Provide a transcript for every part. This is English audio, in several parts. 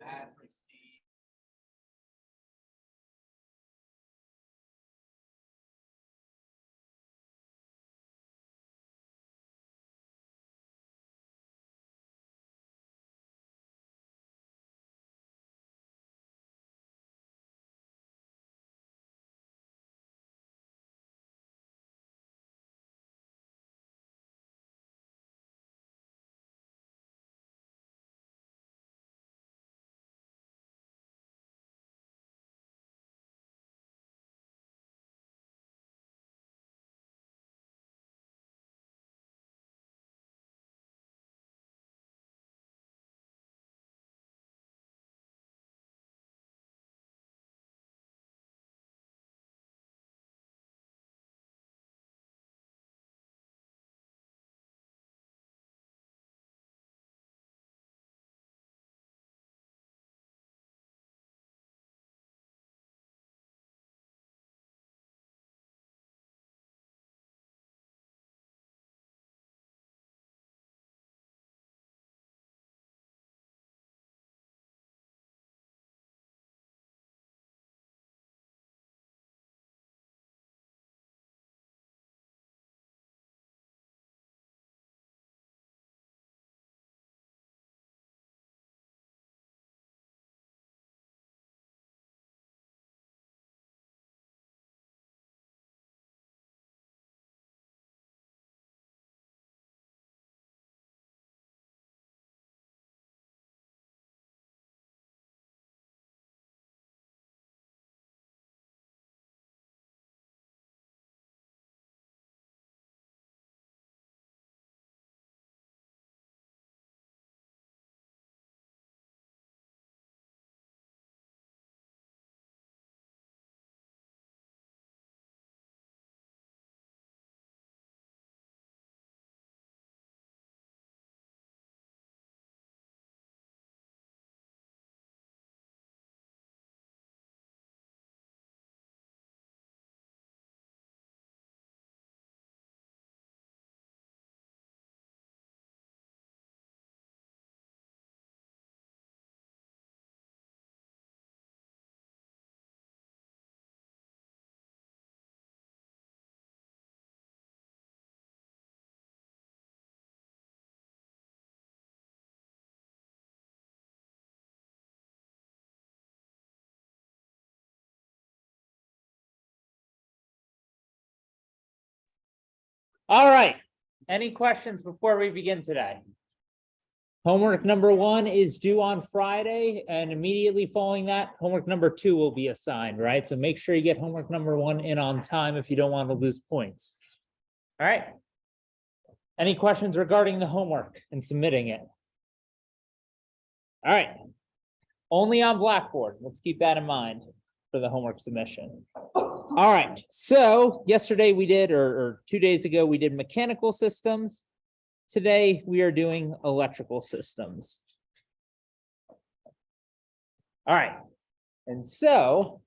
have received. All right. Any questions before we begin today? Homework number 1 is due on Friday, and immediately following that, homework number 2 will be assigned, right? So make sure you get homework number 1 in on time if you don't want to lose points. All right. Any questions regarding the homework and submitting it? All right. Only on Blackboard. Let's keep that in mind for the homework submission. All right. So yesterday we did, or 2 days ago, we did mechanical systems. Today we are doing electrical systems. All right. And so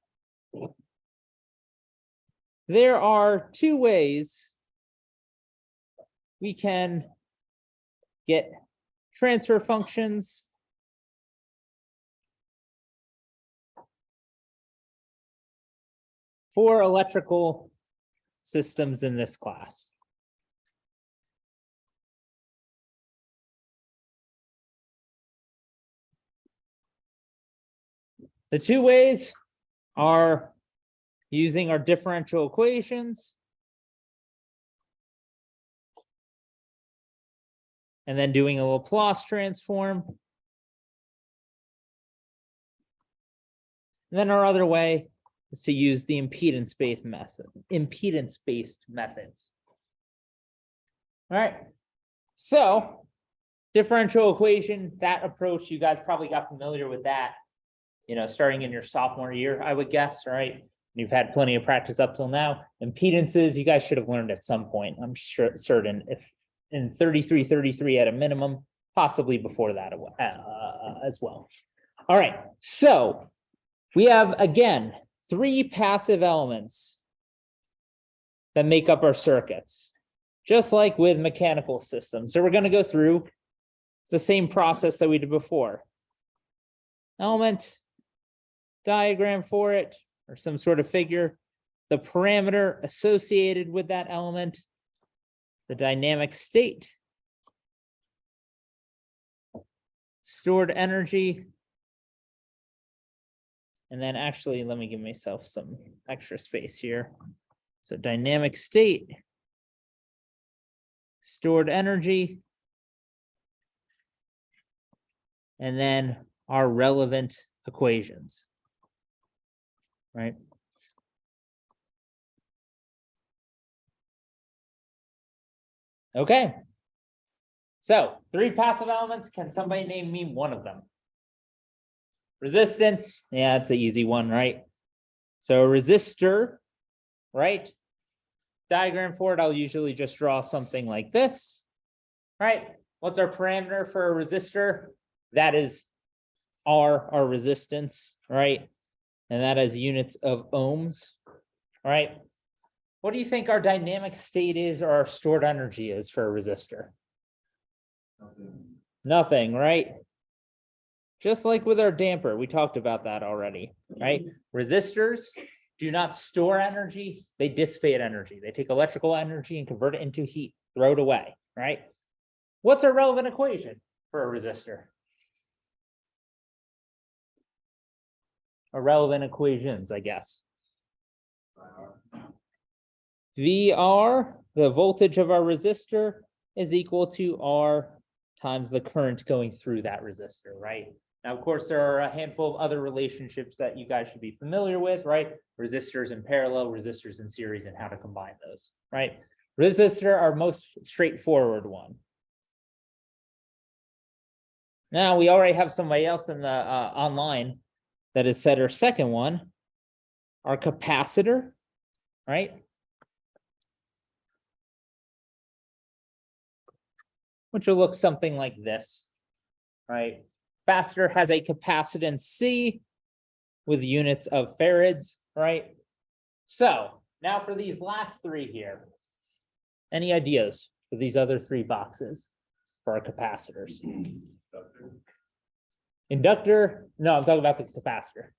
there are 2 ways we can get transfer functions for electrical systems in this class. The 2 ways are using our differential equations and then doing a Laplace transform. And then our other way is to use the impedance-based methods. All right. So differential equation, that approach, you guys probably got familiar with that, starting in your sophomore year, I would guess, right? You've had plenty of practice up till now. Impedances, you guys should have learned at some point. I'm certain, if in 33 at a minimum, possibly before that as well. All right, so we have, again, 3 passive elements that make up our circuits, just like with mechanical systems. So we're going to go through the same process that we did before. element diagram for it, or some sort of figure, the parameter associated with that element, the dynamic state, stored energy, and then actually, let me give myself some extra space here. So dynamic state, stored energy, and then our relevant equations, right? Okay. So 3 passive elements. Can somebody name me one of them? Resistance. Yeah, it's an easy one, right? So a resistor, right? Diagram for it, I'll usually just draw something like this, right? What's our parameter for a resistor? That is our resistance, right? And that is units of ohms, right? What do you think our dynamic state is or our stored energy is for a resistor? Nothing, right? Just like with our damper, we talked about that already, right? Resistors do not store energy, they dissipate energy. They take electrical energy and convert it into heat, throw it away, right? What's our relevant equation for a resistor? Or relevant equations, I guess. VR, the voltage of our resistor, is equal to R times the current going through that resistor, right? Now, of course, there are a handful of other relationships that you guys should be familiar with, right? Resistors in parallel, resistors in series, and how to combine those, right? Resistor, our most straightforward one. Now, we already have somebody else in the online that has said our second one, our capacitor, right? Which will look something like this, right? Capacitor has a capacitance C with units of farads, right? So now for these last 3 here, any ideas for these other 3 boxes for our capacitors? Inductor, no, I'm talking about the capacitor.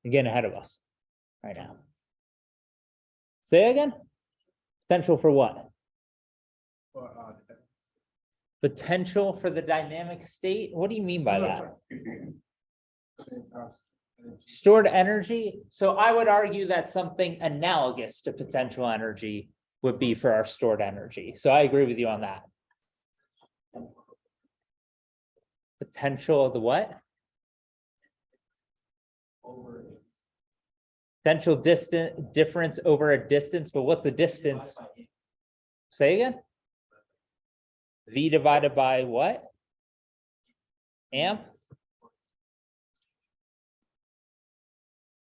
You're getting ahead of us right now. Say it again. Potential for what? Potential for the dynamic state? What do you mean by that? Stored energy. So I would argue that something analogous to potential energy would be for our stored energy. So I agree with you on that. Potential of the what? Potential difference over a distance, but what's the distance? Say again? V divided by what? Amp?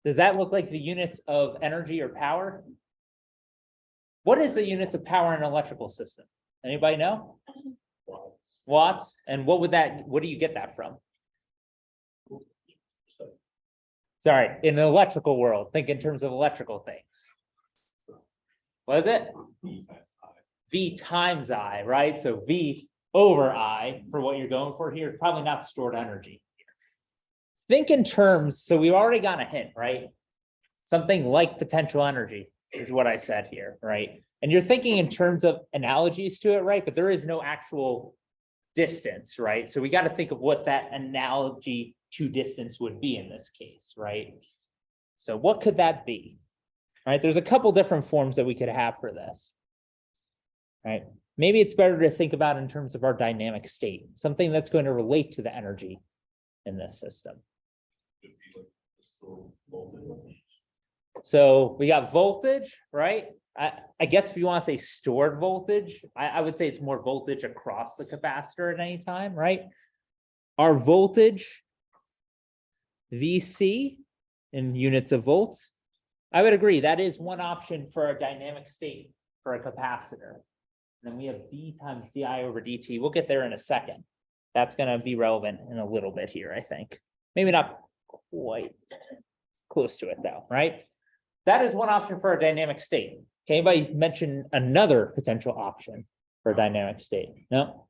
Does that look like the units of energy or power? What is the units of power in an electrical system? Anybody know? Watts. And what do you get that from? Sorry, in an electrical world, think in terms of electrical things. What is it? V times I, right? So V over I for what you're going for here, probably not stored energy. Think in terms, so we've already got a hint, right? Something like potential energy is what I said here, right? And you're thinking in terms of analogies to it, right? But there is no actual distance, right? So we got to think of what that analogy to distance would be in this case, right? So what could that be? Right? There's a couple different forms that we could have for this. Right? Maybe it's better to think about in terms of our dynamic state, something that's going to relate to the energy in this system. So we got voltage, right? I guess if you want to say stored voltage, I would say it's more voltage across the capacitor at any time, right? Our voltage, VC in units of volts. I would agree that is one option for a dynamic state for a capacitor. Then we have V times DI over DT. We'll get there in a second. That's going to be relevant in a little bit here, I think. Maybe not quite close to it though, right? That is one option for a dynamic state. Can anybody mention another potential option for a dynamic state? No?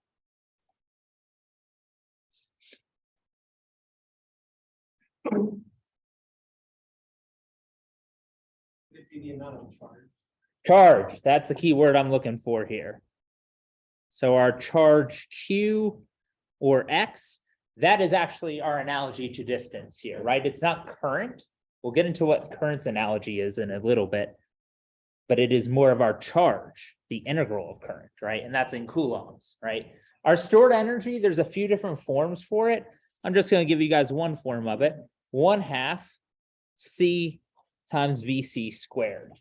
The amount of charge. Charge, that's the key word I'm looking for here. So our charge Q or X, that is actually our analogy to distance here, right? It's not current. We'll get into what current's analogy is in a little bit, but it is more of our charge, the integral of current, right? And that's in coulombs, right? Our stored energy, there's a few different forms for it. I'm just going to give you guys one form of it. 1/2 C times VC squared,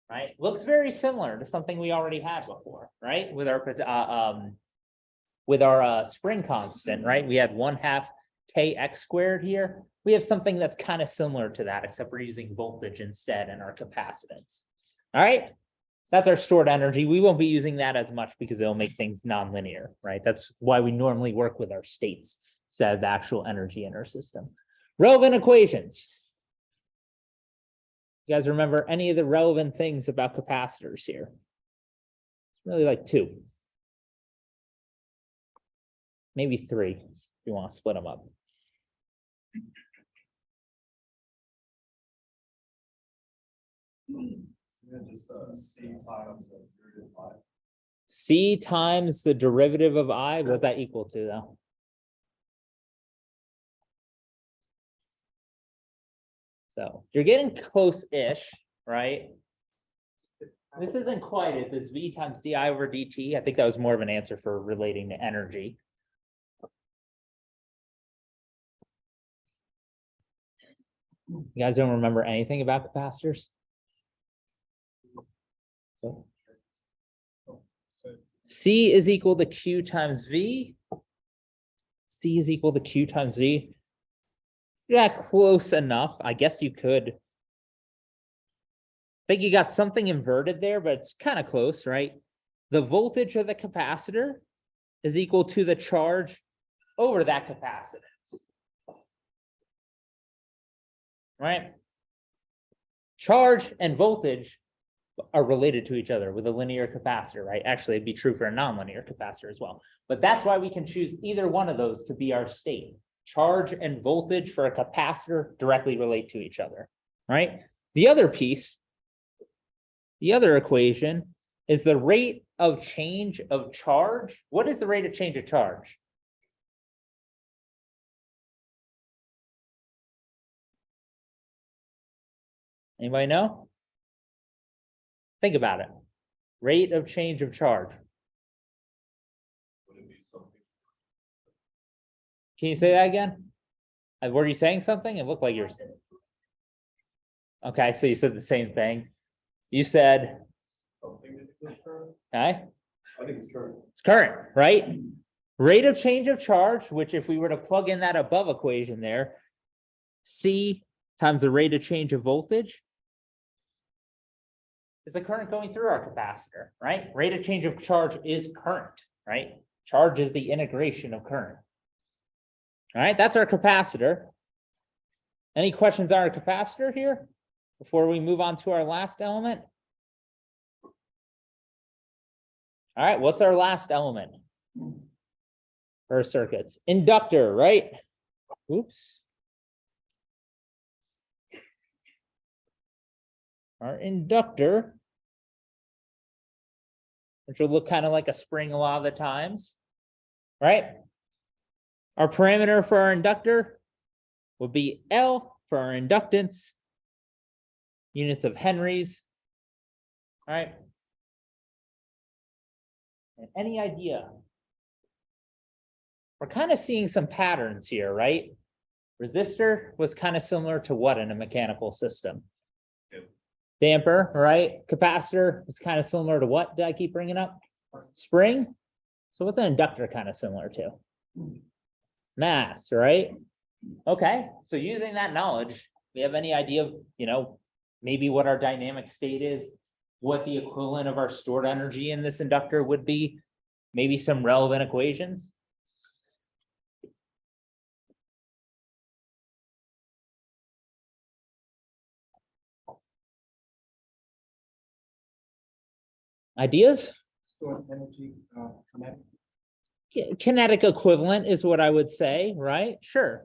right? Looks very similar to something we already had before, right? With our spring constant, right? We had 1/2 kx squared here. We have something that's kind of similar to that, except we're using voltage instead in our capacitance. All right, that's our stored energy. We won't be using that as much because it'll make things nonlinear, right? That's why we normally work with our states instead of the actual energy in our system. Relevant equations. You guys remember any of the relevant things about capacitors here? It's really like 2. Maybe 3, if you want to split them up. Just C times the derivative of I. C times the derivative of I, what's that equal to though? So you're getting close-ish, right? This isn't quite it. This V times DI over DT. I think that was more of an answer for relating to energy. You guys don't remember anything about capacitors? C is equal to Q times V. C is equal to Q times V. Yeah, close enough. I guess you could. I think you got something inverted there, but it's kind of close, right? The voltage of the capacitor is equal to the charge over that capacitance. Right? Charge and voltage are related to each other with a linear capacitor, right? Actually, it'd be true for a nonlinear capacitor as well. But that's why we can choose either one of those to be our state. Charge and voltage for a capacitor directly relate to each other, right? The other piece, the other equation is the rate of change of charge. What is the rate of change of charge? Anybody know? Think about it. Rate of change of charge. Would it be something? Can you say that again? Were you saying something? It looked like you're. Okay, so you said the same thing. You said, Something that is current? okay, I think it's current. it's current, right? Rate of change of charge, which if we were to plug in that above equation there, C times the rate of change of voltage is the current going through our capacitor, right? Rate of change of charge is current, right? Charge is the integration of current. All right, that's our capacitor. Any questions on our capacitor here before we move on to our last element? All right, what's our last element for circuits? Inductor, right? Oops. Our inductor, which will look kind of like a spring a lot of the times, right? Our parameter for our inductor would be L for our inductance, units of Henrys, all right? And any idea? We're kind of seeing some patterns here, right? Resistor was kind of similar to what in a mechanical system? Damper, right? Capacitor is kind of similar to what? Did I keep bringing up? Spring. So what's an inductor kind of similar to? Mass, right? Okay, so using that knowledge, we have any idea of, maybe what our dynamic state is, what the equivalent of our stored energy in this inductor would be, maybe some relevant equations? Ideas? Stored energy, kinetic. Kinetic equivalent is what I would say, right? Sure.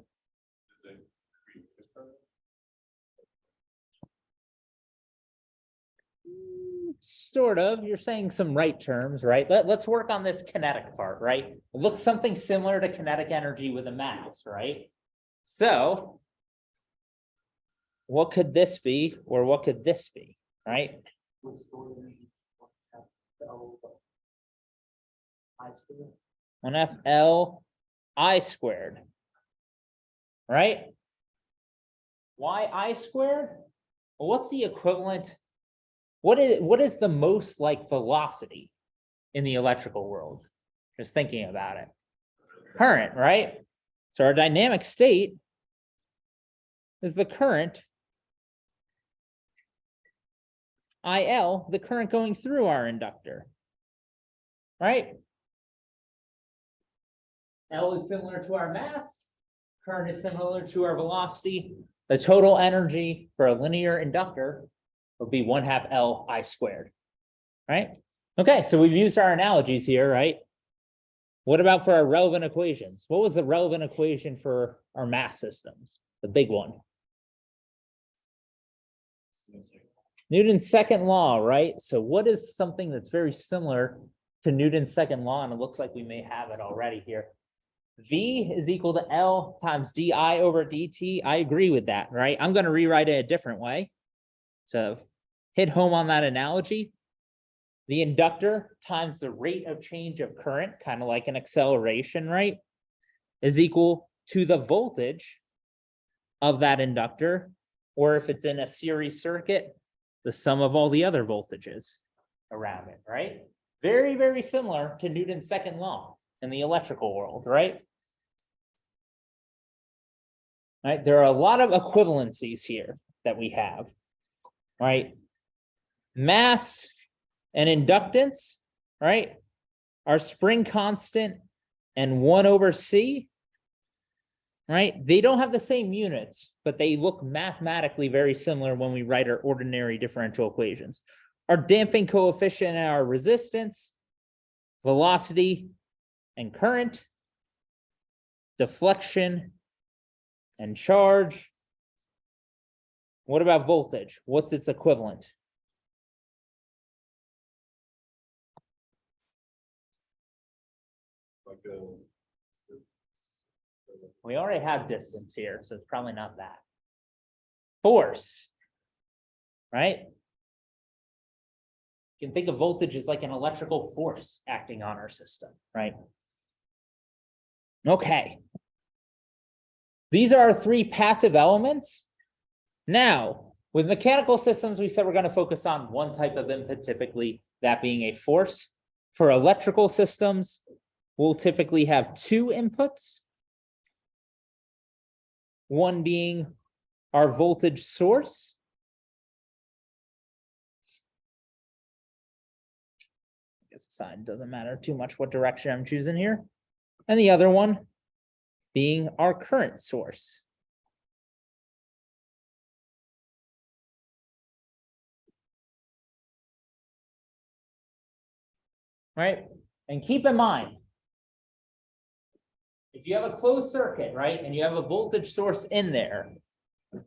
sort of, you're saying some right terms, right? Let's work on this kinetic part, right? It looks something similar to kinetic energy with a mass, right? So what could this be, or what could this be, right? 1 FL I squared, right? Why I squared? Well, what's the equivalent? What is the most like velocity in the electrical world? Just thinking about it. Current, right? So our dynamic state is the current IL, the current going through our inductor, right? L is similar to our mass. Current is similar to our velocity. The total energy for a linear inductor would be 1/2 L I squared, right? Okay, so we've used our analogies here, right? What about for our relevant equations? What was the relevant equation for our mass systems? The big one. Newton's second law, right? So what is something that's very similar to Newton's second law? And it looks like we may have it already here. V is equal to L times di over dt. I agree with that, right? I'm going to rewrite it a different way. So hit home on that analogy. The inductor times the rate of change of current, kind of like an acceleration, right, is equal to the voltage of that inductor, or if it's in a series circuit, the sum of all the other voltages around it, right? Very, very similar to Newton's second law in the electrical world, right? Right, there are a lot of equivalencies here that we have, right? Mass and inductance, right, are spring constant and 1/c, right? They don't have the same units, but they look mathematically very similar when we write our ordinary differential equations. Our damping coefficient and our resistance, velocity and current, deflection and charge. What about voltage? What's its equivalent? We already have distance here, so it's probably not that. Force, right? You can think of voltage as like an electrical force acting on our system, right? Okay. These are our three passive elements. Now, with mechanical systems, we said we're going to focus on one type of input, typically that being a force. For electrical systems, we'll typically have two inputs. One being our voltage source. I guess the sign doesn't matter too much what direction I'm choosing here. And the other one being our current source. Right? And keep in mind, if you have a closed circuit, right, and you have a voltage source in there,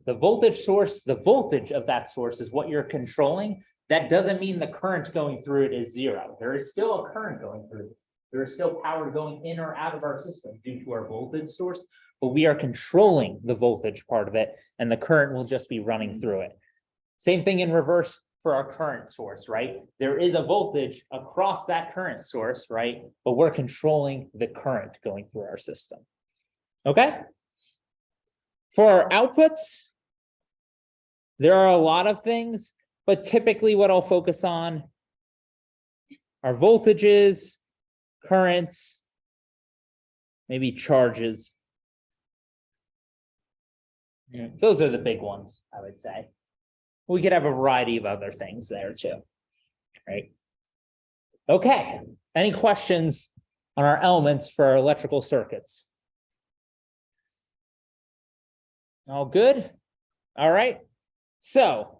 the voltage source, the voltage of that source is what you're controlling. That doesn't mean the current going through it is zero. There is still a current going through this. There is still power going in or out of our system due to our voltage source, but we are controlling the voltage part of it, and the current will just be running through it. Same thing in reverse for our current source, right? There is a voltage across that current source, right? But we're controlling the current going through our system. Okay? For our outputs, there are a lot of things, but typically what I'll focus on are voltages, currents, maybe charges. Those are the big ones, I would say. We could have a variety of other things there too, right? Okay, any questions on our elements for our electrical circuits? All good? All right, so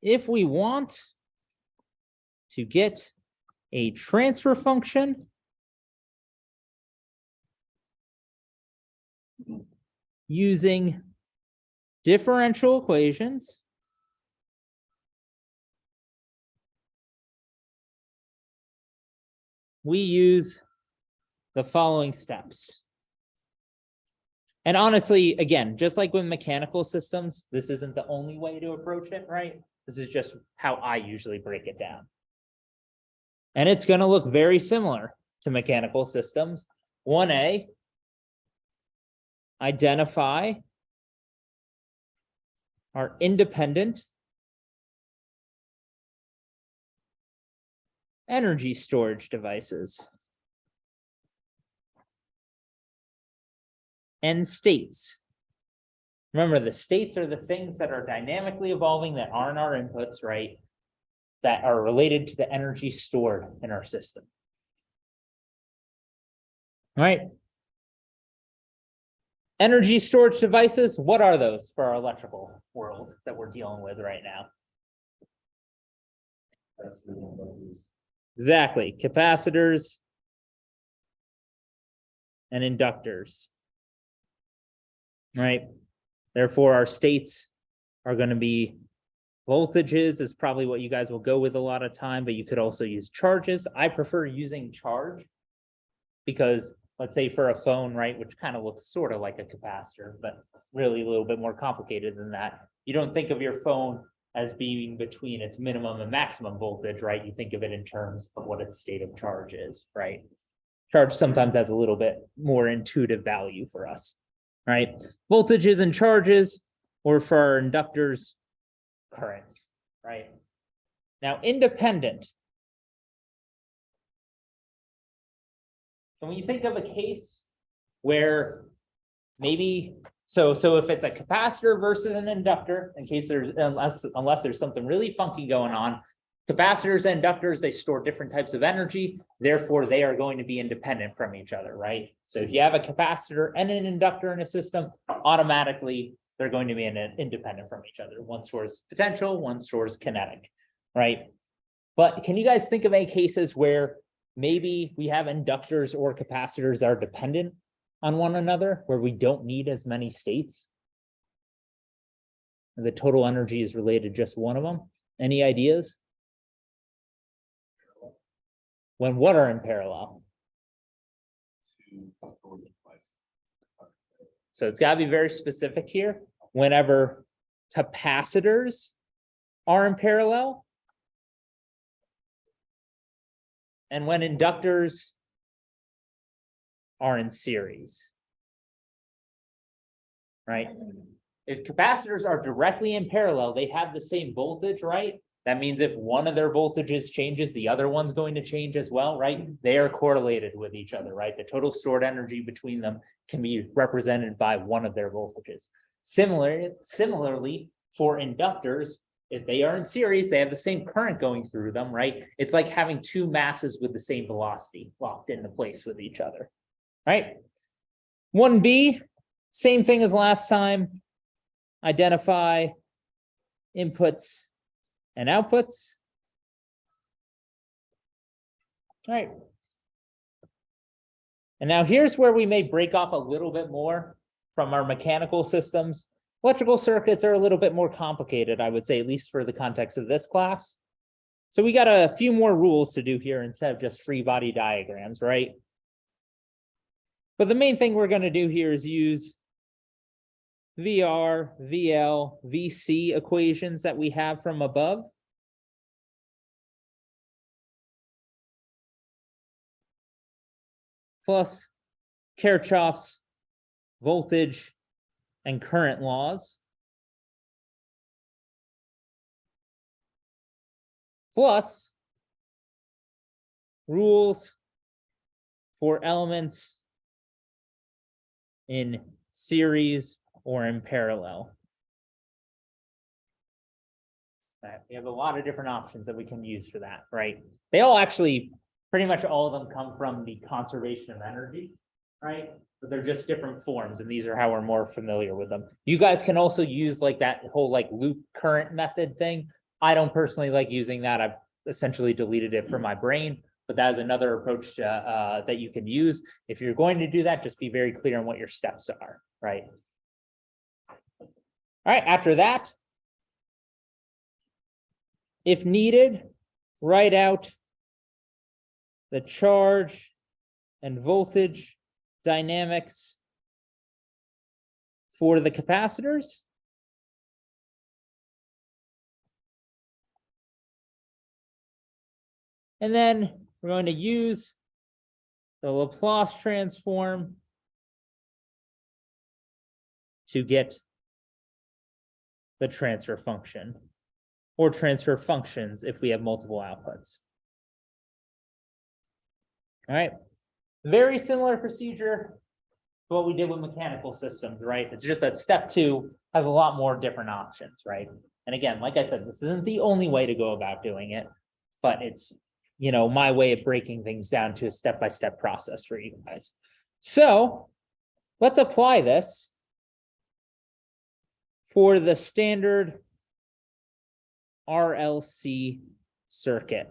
if we want to get a transfer function using differential equations, we use the following steps. And honestly, again, just like with mechanical systems, this isn't the only way to approach it, right? This is just how I usually break it down. And it's going to look very similar to mechanical systems. 1A, identify our independent energy storage devices and states. Remember, the states are the things that are dynamically evolving that aren't our inputs, right? That are related to the energy stored in our system. All right. Energy storage devices, what are those for our electrical world that we're dealing with right now? That's the one that is- Exactly, capacitors and inductors. Right? Therefore, our states are going to be voltages is probably what you guys will go with a lot of time, but you could also use charges. I prefer using charge because let's say for a phone, right, which kind of looks sort of like a capacitor, but really a little bit more complicated than that. You don't think of your phone as being between its minimum and maximum voltage, right? You think of it in terms of what its state of charge is, right? Charge sometimes has a little bit more intuitive value for us, right? Voltages and charges, or for our inductors, currents, right? Now, independent. And when you think of a case where maybe, so if it's a capacitor versus an inductor, in case there's, unless there's something really funky going on, capacitors and inductors, they store different types of energy, therefore they are going to be independent from each other, right? So if you have a capacitor and an inductor in a system, automatically they're going to be independent from each other. One stores potential, one stores kinetic, right? But can you guys think of any cases where maybe we have inductors or capacitors that are dependent on one another, where we don't need as many states? The total energy is related to just one of them. Any ideas? When what are in parallel? to storage device. So it's got to be very specific here. Whenever capacitors are in parallel, and when inductors are in series, right? If capacitors are directly in parallel, they have the same voltage, right? That means if one of their voltages changes, the other one's going to change as well, right? They are correlated with each other, right? The total stored energy between them can be represented by one of their voltages. Similarly, for inductors, if they are in series, they have the same current going through them, right? It's like having two masses with the same velocity locked into place with each other, right? 1B, same thing as last time. Identify inputs and outputs. All right. And now here's where we may break off a little bit more from our mechanical systems. Electrical circuits are a little bit more complicated, I would say, at least for the context of this class. So we got a few more rules to do here instead of just free body diagrams, right? But the main thing we're going to do here is use VR, VL, VC equations that we have from above. Plus Kirchhoff's voltage and current laws. Plus rules for elements in series or in parallel. Right. We have a lot of different options that we can use for that, right? They all actually, pretty much all of them come from the conservation of energy, right? But they're just different forms, and these are how we're more familiar with them. You guys can also use like that whole like loop current method thing. I don't personally like using that. I've essentially deleted it from my brain, but that is another approach to, that you can use. If you're going to do that, just be very clear on what your steps are, right? All right, after that, if needed, write out the charge and voltage dynamics for the capacitors. And then we're going to use the Laplace transform to get the transfer function or transfer functions if we have multiple outputs. All right, very similar procedure to what we did with mechanical systems, right? It's just that step 2 has a lot more different options, right? And again, like I said, this isn't the only way to go about doing it, but it's, you know, my way of breaking things down to a step-by-step process for you guys. So let's apply this for the standard RLC circuit.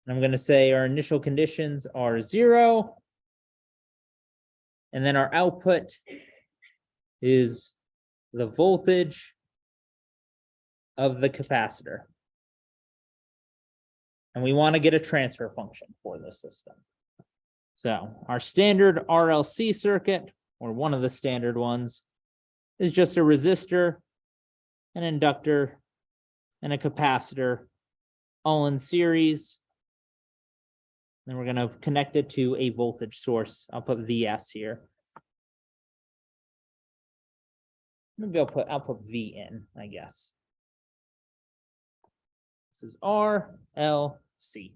I'm going to say our initial conditions are 0. And then our output is the voltage of the capacitor. And we want to get a transfer function for this system. So our standard RLC circuit, or one of the standard ones, is just a resistor, an inductor, and a capacitor all in series. Then we're going to connect it to a voltage source. I'll put VS here. Maybe I'll put V in, I guess. This is RLC.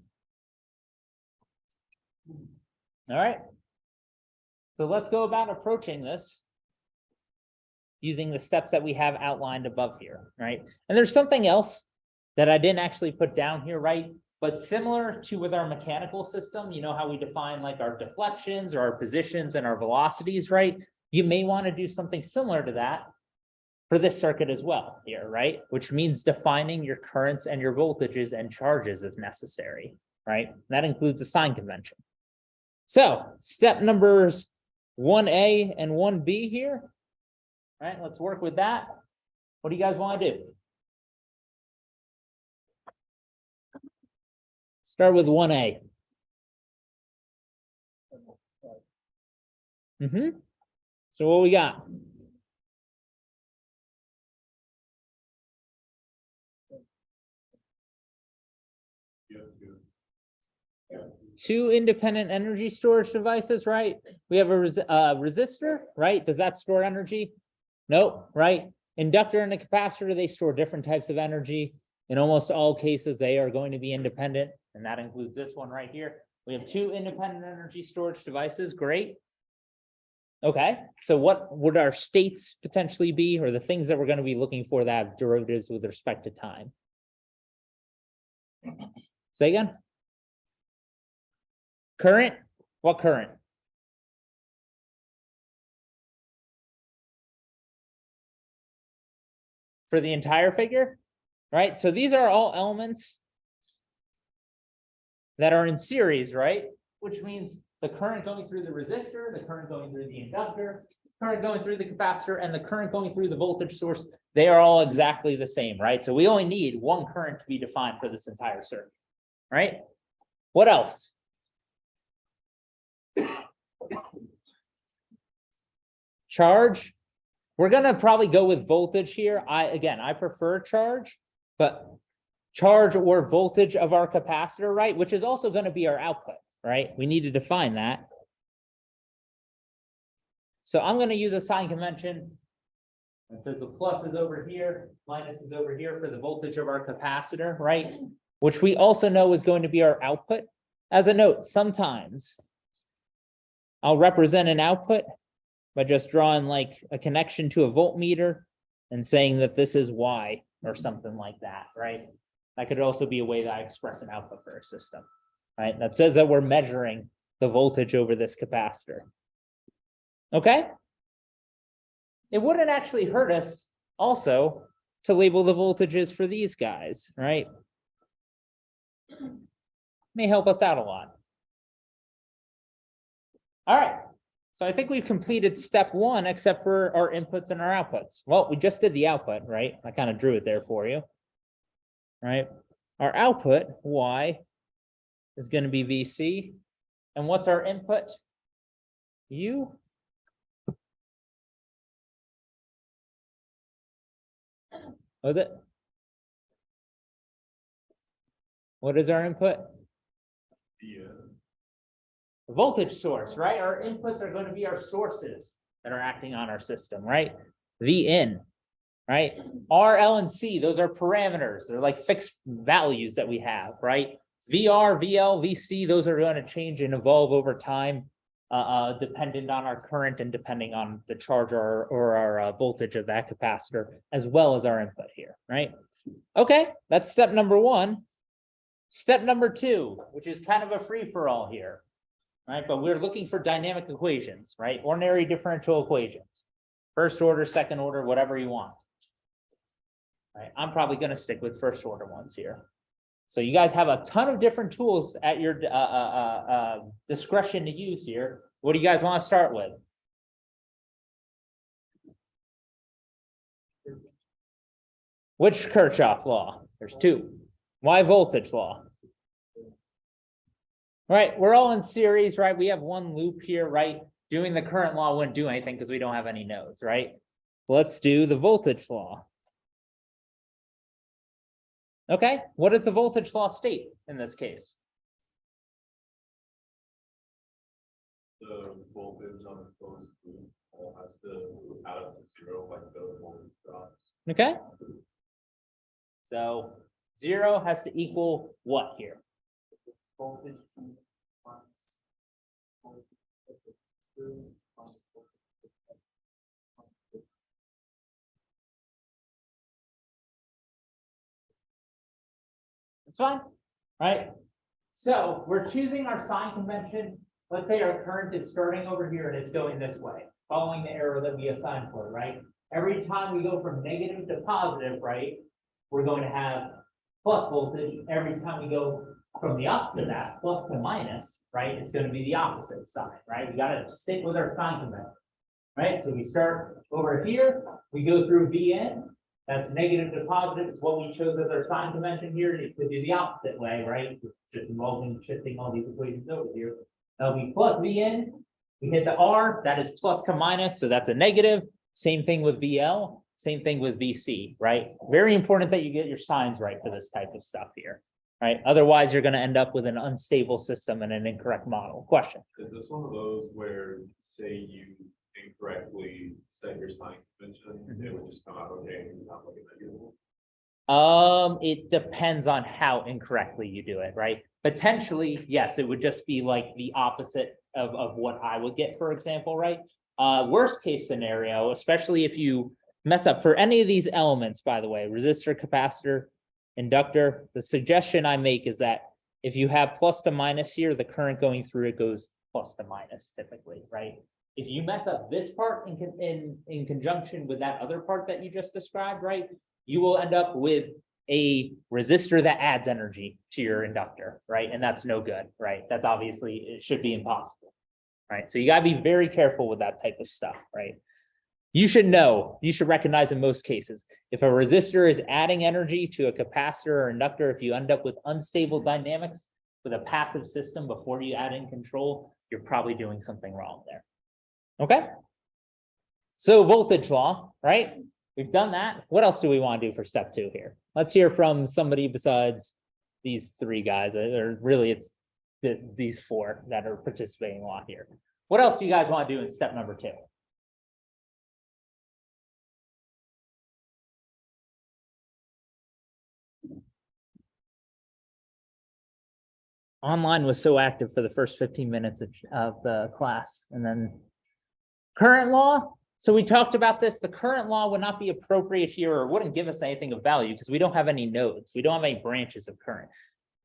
All right. So let's go about approaching this using the steps that we have outlined above here, right? And there's something else that I didn't actually put down here, right? But similar to with our mechanical system, you know how we define like our deflections or our positions and our velocities, right? You may want to do something similar to that for this circuit as well here, right? Which means defining your currents and your voltages and charges if necessary, right? That includes a sign convention. So step numbers 1A and 1B here, right? Let's work with that. What do you guys want to do? Start with 1A. So what we got? Two independent energy storage devices, right? We have a resistor, right? Does that store energy? Nope, right? Inductor and a capacitor, they store different types of energy. In almost all cases, they are going to be independent, and that includes this one right here. We have two independent energy storage devices. Great. Okay, so what would our states potentially be, or the things that we're going to be looking for that have derivatives with respect to time? Say again. Current? What current? For the entire figure, right? So these are all elements that are in series, right? Which means the current going through the resistor, the current going through the inductor, current going through the capacitor, and the current going through the voltage source, they are all exactly the same, right? So we only need one current to be defined for this entire circuit, right? What else? Charge. We're going to probably go with voltage here. I prefer charge, but charge or voltage of our capacitor, right? Which is also going to be our output, right? We need to define that. So I'm going to use a sign convention. It says the plus is over here, minus is over here for the voltage of our capacitor, right? Which we also know is going to be our output. As a note, sometimes I'll represent an output by just drawing like a connection to a voltmeter and saying that this is Y or something like that, right? That could also be a way that I express an output for a system, right? That says that we're measuring the voltage over this capacitor. Okay? It wouldn't actually hurt us also to label the voltages for these guys, right? May help us out a lot. All right. So I think we've completed step 1, except for our inputs and our outputs. Well, we just did the output, right? I kind of drew it there for you, right? Our output, Y, is going to be VC. And what's our input? U. What was it? What is our input? The voltage source, right? Our inputs are going to be our sources that are acting on our system, right? V in, right? R, L, and C, those are parameters. They're like fixed values that we have, right? VR, VL, VC, those are going to change and evolve over time, dependent on our current and depending on the charge or our voltage of that capacitor, as well as our input here, right? Okay, that's step number one. Step number two, which is kind of a free-for-all here, right? But we're looking for dynamic equations, right? Ordinary differential equations. First order, second order, whatever you want. Right? I'm probably going to stick with first order ones here. So you guys have a ton of different tools at your discretion to use here. What do you guys want to start with? Which Kirchhoff law? There's two. Why voltage law? Right, we're all in series, right? We have one loop here, right? Doing the current law wouldn't do anything because we don't have any nodes, right? Let's do the voltage law. Okay, what does the voltage law state in this case? The voltage on the closed loop has to add up to zero, like the voltage drops. Okay. So 0 has to equal what here? Voltage. That's fine, right? So we're choosing our sign convention. Let's say our current is starting over here and it's going this way, following the arrow that we assigned for, right? Every time we go from negative to positive, right, we're going to have plus voltage. Every time we go from the opposite of that, plus to minus, right, it's going to be the opposite sign, right? We got to stick with our sign convention, right? So we start over here, we go through Vn, that's negative to positive, it's what we chose as our sign convention here. It could do the opposite way, right? Just involving shifting all these equations over here. That'll be plus Vn, we hit the R, that is plus to minus, so that's a negative. Same thing with VL, same thing with VC, right? Very important that you get your signs right for this type of stuff here, right? Otherwise, you're going to end up with an unstable system and an incorrect model. Question? Is this one of those where, say you incorrectly set your sign convention, it would just come out okay and not looking negative? It depends on how incorrectly you do it, right? Potentially, yes, it would just be like the opposite of what I would get, for example, right? Worst case scenario, especially if you mess up for any of these elements, by the way, resistor, capacitor, inductor, the suggestion I make is that if you have plus to minus here, the current going through it goes plus to minus typically, right? If you mess up this part in conjunction with that other part that you just described, right, you will end up with a resistor that adds energy to your inductor, right? And that's no good, right? That's obviously, it should be impossible, right? So you gotta be very careful with that type of stuff, right? You should know, you should recognize in most cases, if a resistor is adding energy to a capacitor or inductor, if you end up with unstable dynamics with a passive system before you add in control, you're probably doing something wrong there. Okay. So voltage law, right? We've done that. What else do we want to do for step 2 here? Let's hear from somebody besides these 3 guys, or really it's these 4 that are participating a lot here. What else do you guys want to do in step number 2? Online was so active for the first 15 minutes of the class, and then current law. So we talked about this. The current law would not be appropriate here or wouldn't give us anything of value because we don't have any nodes. We don't have any branches of current.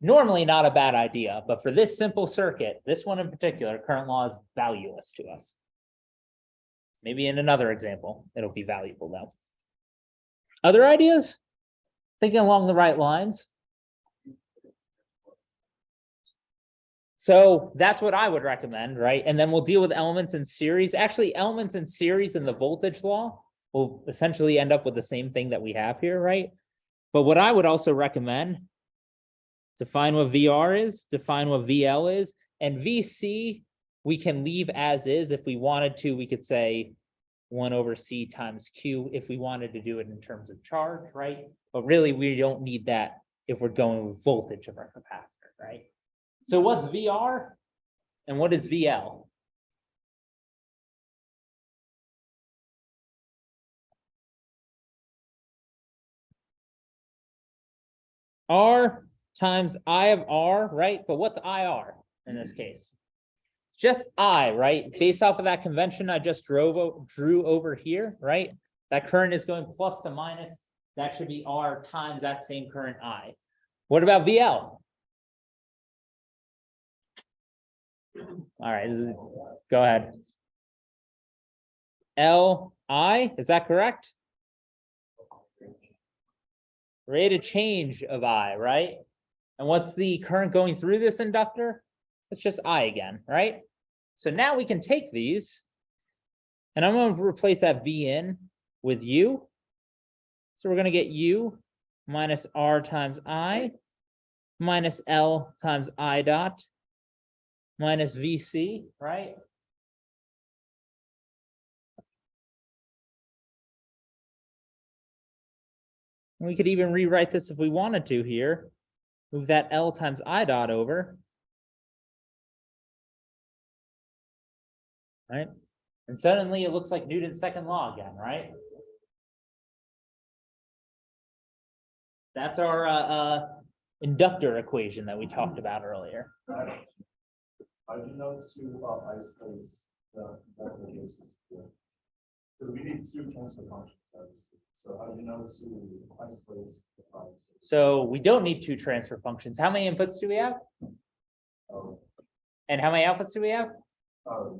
Normally not a bad idea, but for this simple circuit, this one in particular, current law is valueless to us. Maybe in another example, it'll be valuable though. Other ideas? Thinking along the right lines. So that's what I would recommend, right? And then we'll deal with elements in series. Actually, elements in series in the voltage law will essentially end up with the same thing that we have here, right? But what I would also recommend define what VR is, define what VL is, and VC, we can leave as is. If we wanted to, we could say 1 over C times Q if we wanted to do it in terms of charge, right? But really, we don't need that if we're going with voltage of our capacitor, right? So what's VR and what is VL? R times I of R, right? But what's IR in this case? Just I, right? Based off of that convention I just drew over here, right? That current is going plus to minus. That should be R times that same current I. What about VL? All right, go ahead. LI, is that correct? Rate of change of I, right? And what's the current going through this inductor? It's just I again, right? So now we can take these, and I'm going to replace that V in with U. So we're going to get U minus R times I minus L times I dot minus VC, right? We could even rewrite this if we wanted to here. Move that L times I dot over. Right? And suddenly it looks like Newton's second law again, right? That's our inductor equation that we talked about earlier. I do not to isolate the vector cases because we need two transfer functions. So I do not to isolate the files. So we don't need two transfer functions. How many inputs do we have? Oh, And how many outputs do we have? oh,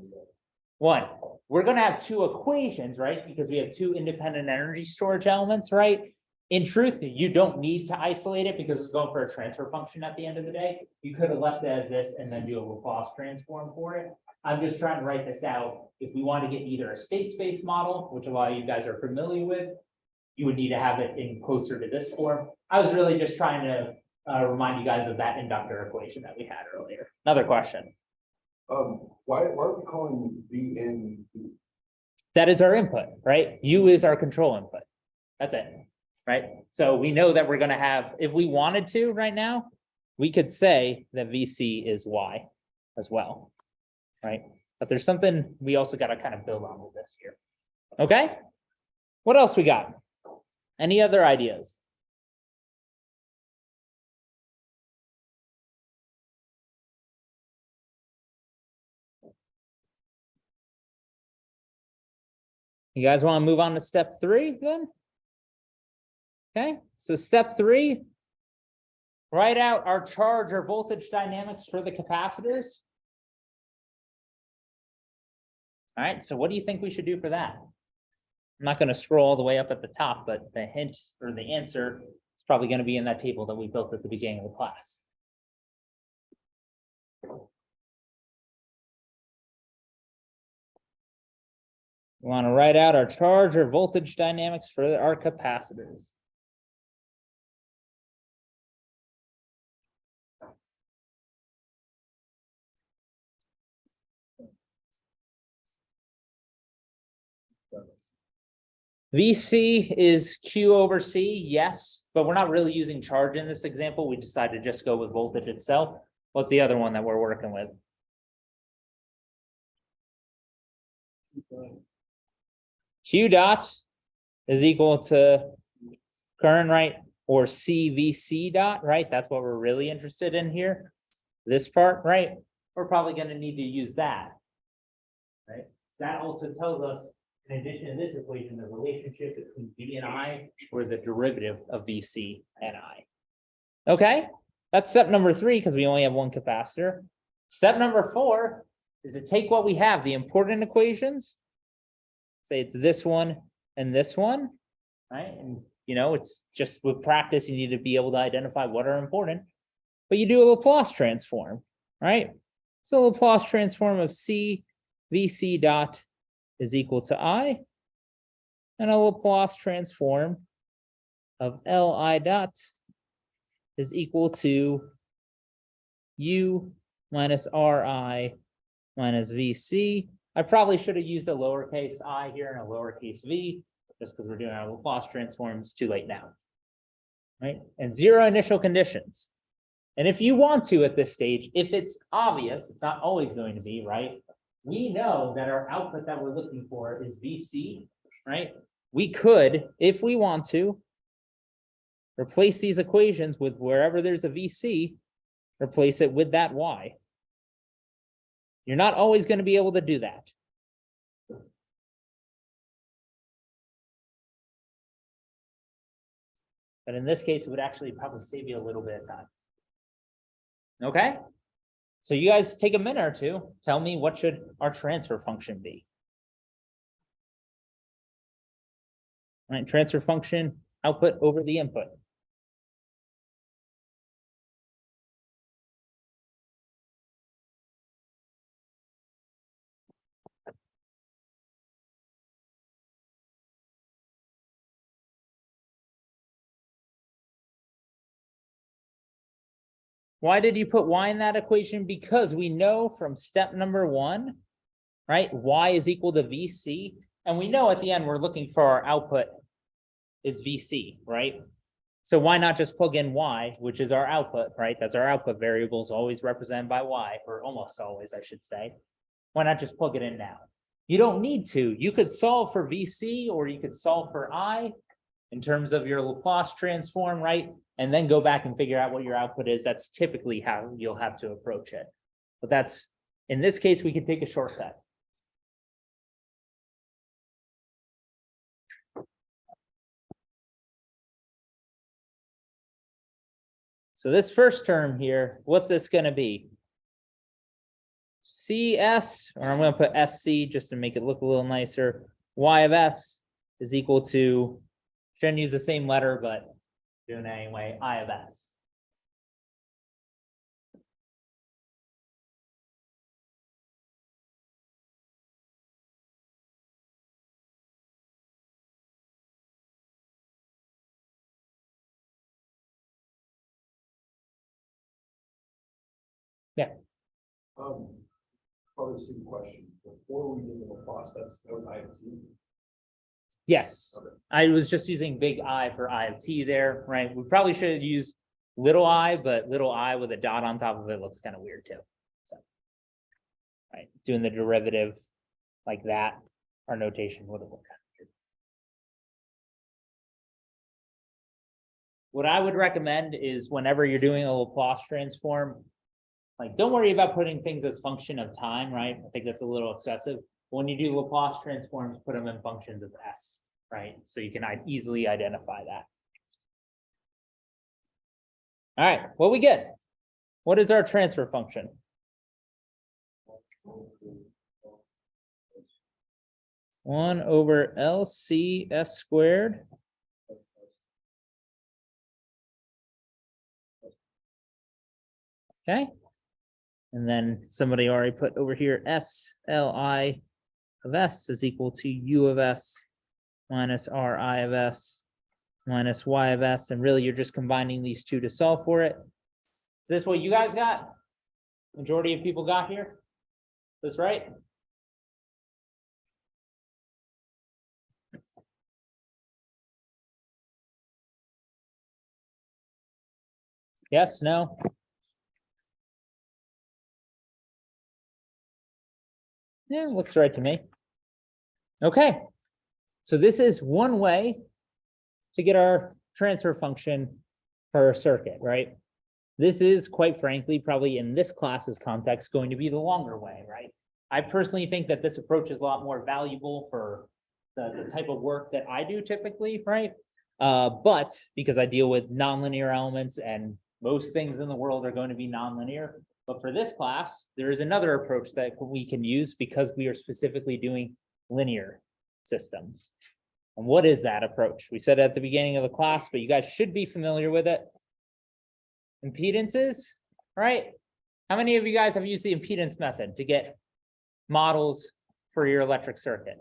One. We're going to have two equations, right? Because we have two independent energy storage elements, right? In truth, you don't need to isolate it because it's going for a transfer function at the end of the day. You could have left it as this and then do a Laplace transform for it. I'm just trying to write this out. If we want to get either a state space model, which a lot of you guys are familiar with, you would need to have it in closer to this form. I was really just trying to remind you guys of that inductor equation that we had earlier. Another question. why are we calling V in? That is our input, right? U is our control input. That's it, right? So we know that we're going to have, if we wanted to right now, we could say that VC is Y as well, right? But there's something we also got to kind of build on with this here. Okay. What else we got? Any other ideas? You guys want to move on to step 3 then? Okay, so step 3, write out our charge or voltage dynamics for the capacitors. All right, so what do you think we should do for that? I'm not going to scroll all the way up at the top, but the hint or the answer is probably going to be in that table that we built at the beginning of the class. We want to write out our charge or voltage dynamics for our capacitors. VC is Q over C, yes, but we're not really using charge in this example. We decided to just go with voltage itself. What's the other one that we're working with? Q dot is equal to current, right? Or CVC dot, right? That's what we're really interested in here. This part, right? We're probably going to need to use that, right? So that also tells us, in addition to this equation, the relationship between V and I, or the derivative of VC and I. Okay, that's step number 3 because we only have one capacitor. Step number 4 is to take what we have, the important equations, say it's this one and this one, right? And you know, it's just with practice, you need to be able to identify what are important, but you do a Laplace transform, right? So Laplace transform of C VC dot is equal to I, and a Laplace transform of Li dot is equal to U minus RI minus VC. I probably should have used a lowercase I here and a lowercase v, just because we're doing our Laplace transform. It's too late now. Right? And zero initial conditions. And if you want to at this stage, if it's obvious, it's not always going to be, right? We know that our output that we're looking for is VC, right? We could, if we want to, replace these equations with wherever there's a VC, replace it with that Y. You're not always going to be able to do that. But in this case, it would actually probably save you a little bit of time. Okay? So you guys take a minute or two, tell me what should our transfer function be. All right, transfer function, output over the input. Why did you put Y in that equation? Because we know from step number 1, right? Y is equal to VC. And we know at the end, we're looking for our output is VC, right? So why not just plug in Y, which is our output, right? That's our output variables, always represented by Y, or almost always, I should say. Why not just plug it in now? You don't need to. You could solve for VC or you could solve for I in terms of your Laplace transform, right? And then go back and figure out what your output is. That's typically how you'll have to approach it. But that's, in this case, we can take a shortcut. So this first term here, what's this going to be? CS, or I'm going to put SC just to make it look a little nicer. Y of S is equal to, shouldn't use the same letter, but doing it anyway, I of S. Yeah. Probably a stupid question. Before we did the Laplace, that was IoT. Yes, Okay. I was just using big I for I of T there, right? We probably should have used little I, but little I with a dot on top of it looks kind of weird too. So, right, doing the derivative like that, our notation would have looked kind of weird. What I would recommend is whenever you're doing a Laplace transform, like don't worry about putting things as function of time, right? I think that's a little excessive. When you do Laplace transforms, put them in functions of S, right? So you can easily identify that. All right, what we get? What is our transfer function? One over LCS squared. Okay. And then somebody already put over here SLI of S is equal to U of S minus RI of S minus Y of S. And really, you're just combining these two to solve for it. Is this what you guys got? Majority of people got here? Is this right? Yes, no? Yeah, looks right to me. Okay, so this is one way to get our transfer function for a circuit, right? This is, quite frankly, probably in this class's context, going to be the longer way, right? I personally think that this approach is a lot more valuable for the type of work that I do typically, right? But because I deal with nonlinear elements and most things in the world are going to be nonlinear. But for this class, there is another approach that we can use because we are specifically doing linear systems. And what is that approach? We said at the beginning of the class, but you guys should be familiar with it. Impedances, right? How many of you guys have used the impedance method to get models for your electric circuit?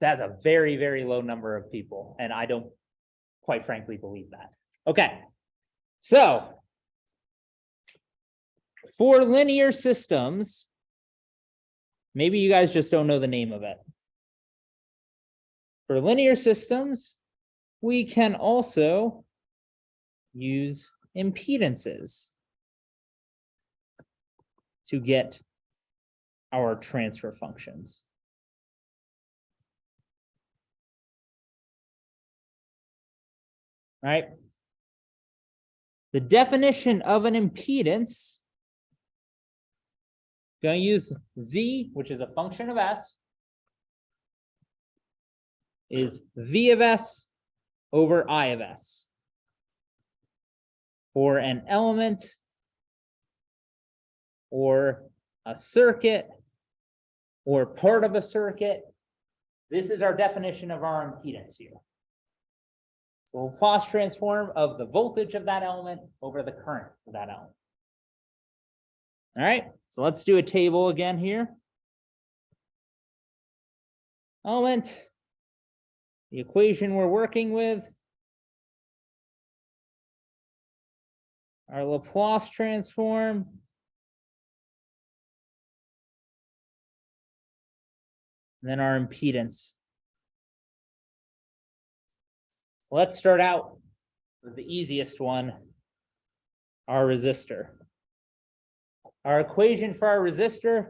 That's a very, very low number of people, and I don't quite frankly believe that. Okay, so For linear systems, maybe you guys just don't know the name of it. For linear systems, we can also use impedances to get our transfer functions. Right? The definition of an impedance, going to use Z, which is a function of S, is V of S over I of S. For an element or a circuit or part of a circuit, this is our definition of our impedance here. So Laplace transform of the voltage of that element over the current of that element. All right, so let's do a table again here. Element, the equation we're working with, our Laplace transform, and then our impedance. So let's start out with the easiest one, our resistor. Our equation for our resistor,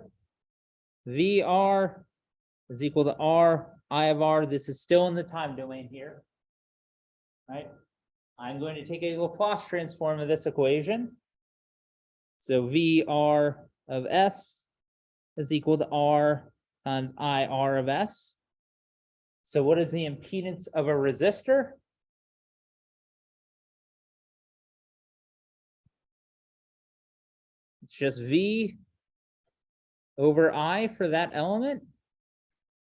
VR is equal to R, I of R. This is still in the time domain here, right? I'm going to take a Laplace transform of this equation. So VR of S is equal to R times IR of S. So what is the impedance of a resistor? It's just V over I for that element.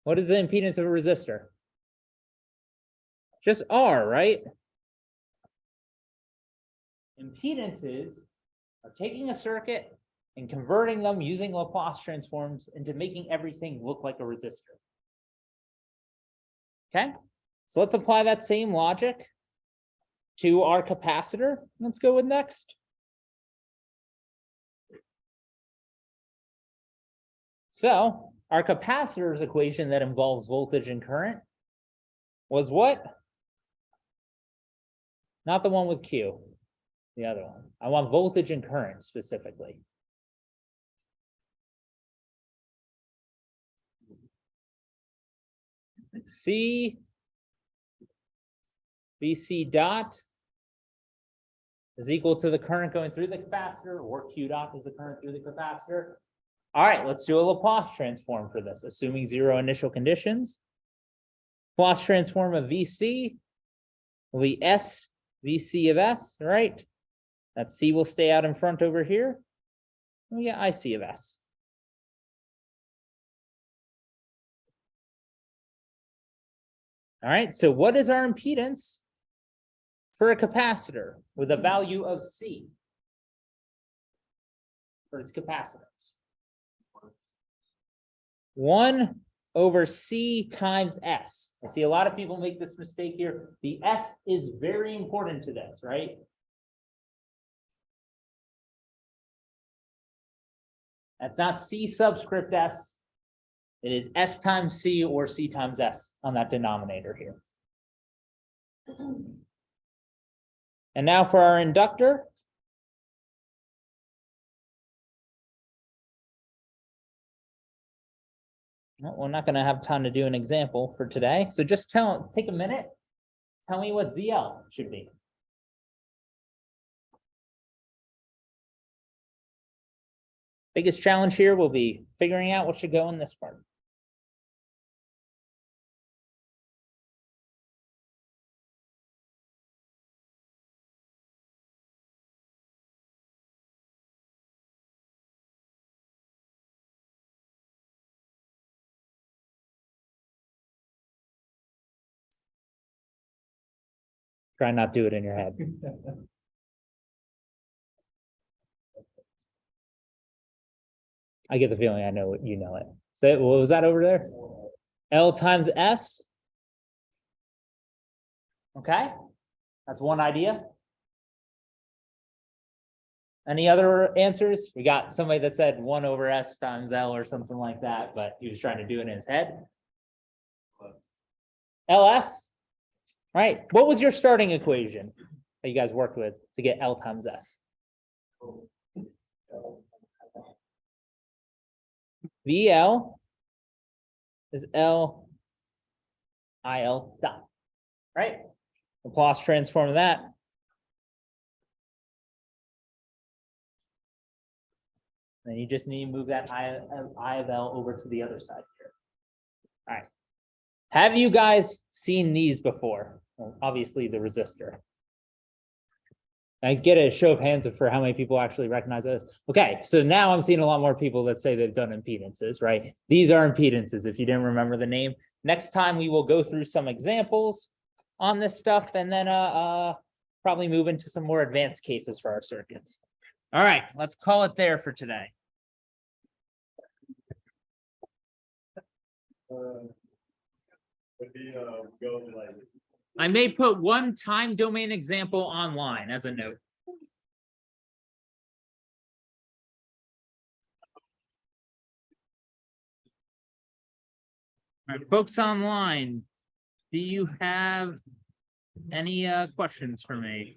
What is the impedance of a resistor? Just R, right? Impedances are taking a circuit and converting them using Laplace transforms into making everything look like a resistor. Okay, so let's apply that same logic to our capacitor. Let's go with next. So our capacitor's equation that involves voltage and current was what? Not the one with Q, the other one. I want voltage and current specifically. C VC dot is equal to the current going through the capacitor, or Q dot is the current through the capacitor. All right, let's do a Laplace transform for this, assuming zero initial conditions. Laplace transform of VC will be S VC of S, right? That C will stay out in front over here. We get IC of S. All right, so what is our impedance for a capacitor with a value of C for its capacitance? 1 over C times S. I see a lot of people make this mistake here. The S is very important to this, right? That's not C subscript S. It is S times C or C times S on that denominator here. And now for our inductor. Well, we're not going to have time to do an example for today. So just take a minute. Tell me what ZL should be. Biggest challenge here will be figuring out what should go in this part. Try not to do it in your head. I get the feeling I know you know it. So what was that over there? L times S. Okay, that's one idea. Any other answers? We got somebody that said 1 over S times L or something like that, but he was trying to do it in his head. LS? Right, what was your starting equation that you guys worked with to get L times S? VL is L IL dot, right? Laplace transform that. Then you just need to move that I of L over to the other side here. All right. Have you guys seen these before? Well, obviously the resistor. I get a show of hands for how many people actually recognize this. Okay, so now I'm seeing a lot more people that say they've done impedances, right? These are impedances if you didn't remember the name. Next time we will go through some examples on this stuff and then probably move into some more advanced cases for our circuits. All right, let's call it there for today. I may put one time domain example online as a note. All right, folks online, do you have any questions for me?